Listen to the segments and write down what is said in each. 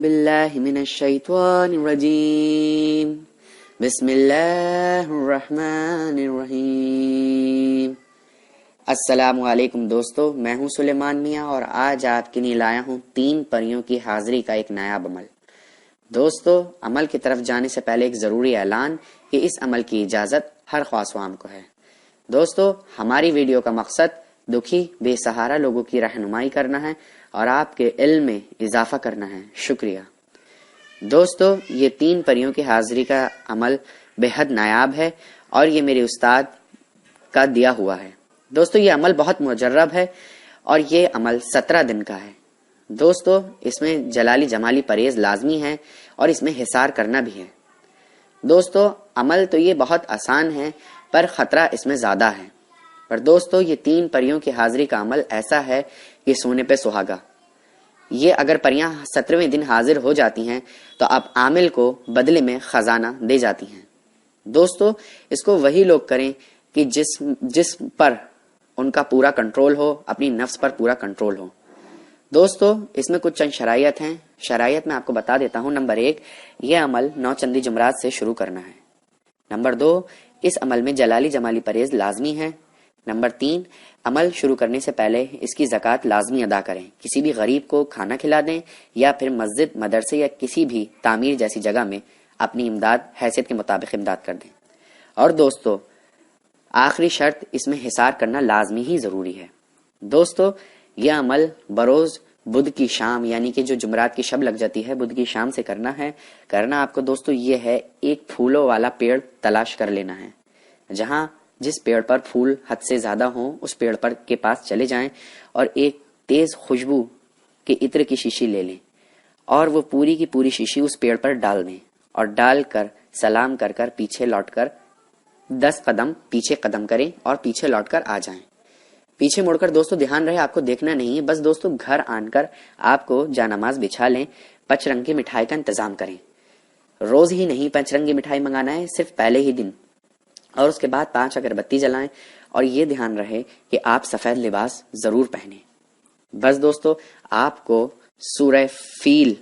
باللہ من الشیطان الرجیم بسم اللہ الرحمن الرحیم۔ السلام علیکم دوستو، میں ہوں سلیمان میاں اور آج آپ کے لیے لایا ہوں 3 پریوں کی حاضری کا ایک نایاب عمل۔ دوستو، عمل کی طرف جانے سے پہلے ایک ضروری اعلان کہ اس عمل کی اجازت ہر خواص عام کو ہے۔ دوستو، ہماری ویڈیو کا مقصد دکھی بے سہارا لوگوں کی رہنمائی کرنا ہے اور آپ کے علم میں اضافہ کرنا ہے۔ شکریہ دوستو، یہ 3 پریوں کی حاضری کا عمل بے حد نایاب ہے اور یہ میرے استاد کا دیا ہوا ہے۔ دوستو، یہ عمل بہت مجرب ہے اور یہ عمل 17 دن کا ہے۔ دوستو، اس میں جلالی جمالی پرہیز لازمی ہے اور اس میں حصار کرنا بھی ہے۔ دوستو، عمل تو یہ بہت آسان ہے پر خطرہ اس میں زیادہ ہے۔ پر دوستو، یہ 3 پریوں کی حاضری کا عمل ایسا ہے کہ سونے پہ سہاگا۔ یہ اگر پریاں 17ویں دن حاضر ہو جاتی ہیں تو آپ عامل کو بدلے میں خزانہ دے جاتی ہیں۔ دوستو، اس کو وہی لوگ کریں کہ جسم پر ان کا پورا کنٹرول ہو، اپنی نفس پر پورا کنٹرول ہو۔ دوستو، اس میں کچھ چند شرائط ہیں۔ شرائط میں آپ کو بتا دیتا ہوں۔ نمبر 1، یہ عمل 9 چندی جمعرات سے شروع کرنا ہے۔ نمبر 2، اس عمل میں جلالی جمالی پرہیز لازمی ہے۔ نمبر 3، عمل شروع کرنے سے پہلے اس کی زکوٰۃ لازمی ادا کریں۔ کسی بھی غریب کو کھانا کھلا دیں یا پھر مسجد، مدرسے یا کسی بھی تعمیر جیسی جگہ میں اپنی امداد حیثیت کے مطابق امداد کر دیں۔ اور دوستو، آخری شرط، اس میں حصار کرنا لازمی ہی ضروری ہے۔ دوستو، یہ عمل بروز بدھ کی شام، یعنی کہ جو جمعرات کی شب لگ جاتی ہے، بدھ کی شام سے کرنا ہے۔ کرنا آپ کو دوستو یہ ہے، ایک پھولوں والا پیڑ تلاش کر لینا ہے۔ جس پیڑ پر پھول حد سے زیادہ ہوں اس پیڑ پر کے پاس چلے جائیں اور ایک تیز خوشبو کے عطر کی شیشی لے لیں اور وہ پوری کی پوری شیشی اس پیڑ پر ڈال دیں اور ڈال کر سلام کر کر پیچھے لوٹ کر 10 قدم پیچھے قدم کریں اور پیچھے لوٹ کر آ جائیں۔ پیچھے مڑ کر دوستو دھیان رہے آپ کو دیکھنا نہیں ہے، بس دوستو گھر آن کر آپ کو جانماز بچھا لیں، 5 رنگ کی مٹھائی کا انتظام کریں۔ روز ہی نہیں 5 رنگ کی مٹھائی منگانا ہے، صرف پہلے ہی دن، اور اس کے بعد 5 اگربتی جلائیں اور یہ دھیان رہے کہ آپ سفید لباس ضرور پہنیں۔ بس دوستو، آپ کو سورہ فیل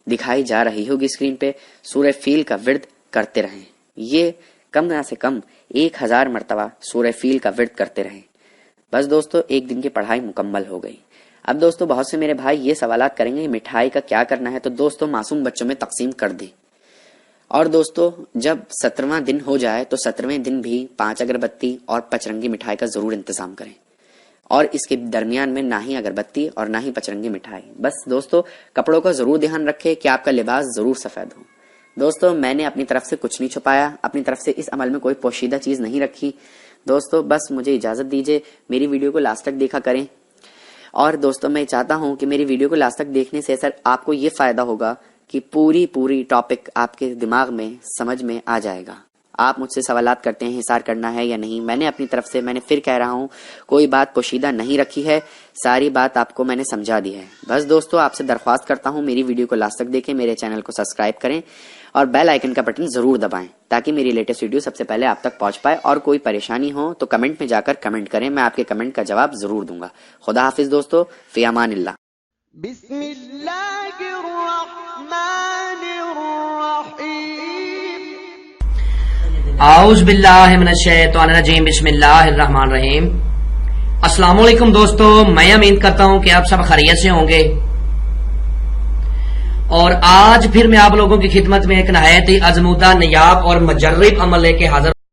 دکھائی جا رہی ہوگی اسکرین پہ، سورہ فیل کا ورد کرتے رہیں۔ یہ کم سے کم 1000 مرتبہ سورہ فیل کا ورد کرتے رہیں۔ بس دوستو، 1 دن کی پڑھائی مکمل ہو گئی۔ اب دوستو، بہت سے میرے بھائی یہ سوالات کریں گے مٹھائی کا کیا کرنا ہے، تو دوستو معصوم بچوں میں تقسیم کر دیں۔ اور دوستو، جب 17واں دن ہو جائے تو 17ویں دن بھی 5 اگربتی اور 5 رنگی مٹھائی کا ضرور انتظام کریں، اور اس کے درمیان میں نہ ہی اگربتی اور نہ ہی 5 رنگی مٹھائی۔ بس دوستو، کپڑوں کا ضرور دھیان رکھے کہ آپ کا لباس ضرور سفید ہو۔ دوستو، میں نے اپنی طرف سے کچھ نہیں چھپایا، اپنی طرف سے اس عمل میں کوئی پوشیدہ چیز نہیں رکھی۔ دوستو، بس مجھے اجازت دیجیے، میری ویڈیو کو لاسٹ تک دیکھا کریں۔ اور دوستو، میں چاہتا ہوں کہ میری ویڈیو کو لاسٹ تک دیکھنے سے سر آپ کو یہ فائدہ ہوگا کہ پوری ٹاپک آپ کے دماغ میں سمجھ میں آ جائے گا۔ آپ مجھ سے سوالات کرتے ہیں حصار کرنا ہے یا نہیں، میں نے اپنی طرف سے، میں نے پھر کہہ رہا ہوں، کوئی بات پوشیدہ نہیں رکھی ہے، ساری بات آپ کو میں نے سمجھا دی ہے۔ بس دوستو، آپ سے درخواست کرتا ہوں میری ویڈیو کو لاسٹ تک دیکھیں، میرے چینل کو سبسکرائب کریں اور بیل آئیکن کا بٹن ضرور دبائیں تاکہ میری لیٹسٹ ویڈیو سب سے پہلے آپ تک پہنچ پائے۔ اور کوئی پریشانی ہو تو کمنٹ میں جا کر کمنٹ کریں، میں آپ کے کمنٹ کا جواب ضرور دوں گا۔ خدا حافظ دوستو، فی امان اللہ۔ بسم اللہ الرحمن الرحیم۔ اعوذ باللہ من الشیطان الرجیم، بسم اللہ الرحمن الرحیم۔ السلام علیکم دوستو، میں امید کرتا ہوں کہ آپ سب خیریت سے ہوں گے، اور آج پھر میں آپ لوگوں کی خدمت میں ایک نہایت ہی آزمودہ، نیاب اور مجرب عمل لے کے حاضر